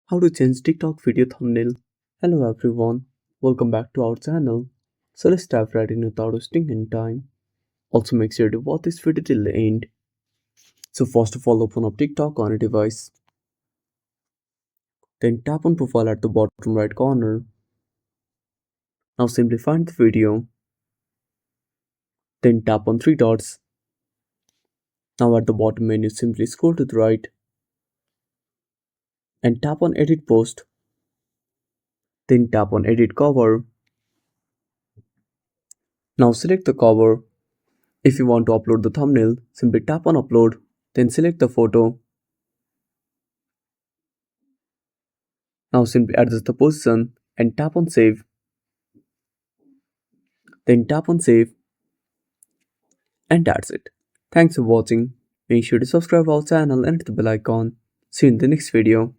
How to change TikTok video thumbnail. Hello everyone, welcome back to our channel. So let's dive right in without wasting any time. Also make sure to watch this video till the end. So first of all, open up TikTok on a device. Then tap on profile at the bottom right corner. Now simply find the video. Then tap on three dots. Now at the bottom menu simply scroll to the right and tap on edit post. Then tap on edit cover. Now select the cover. If you want to upload the thumbnail, simply tap on upload. Then select the photo. Now simply adjust the position and tap on save. Then tap on save and that's it. Thanks for watching. Make sure to subscribe our channel and hit the bell icon. See you in the next video.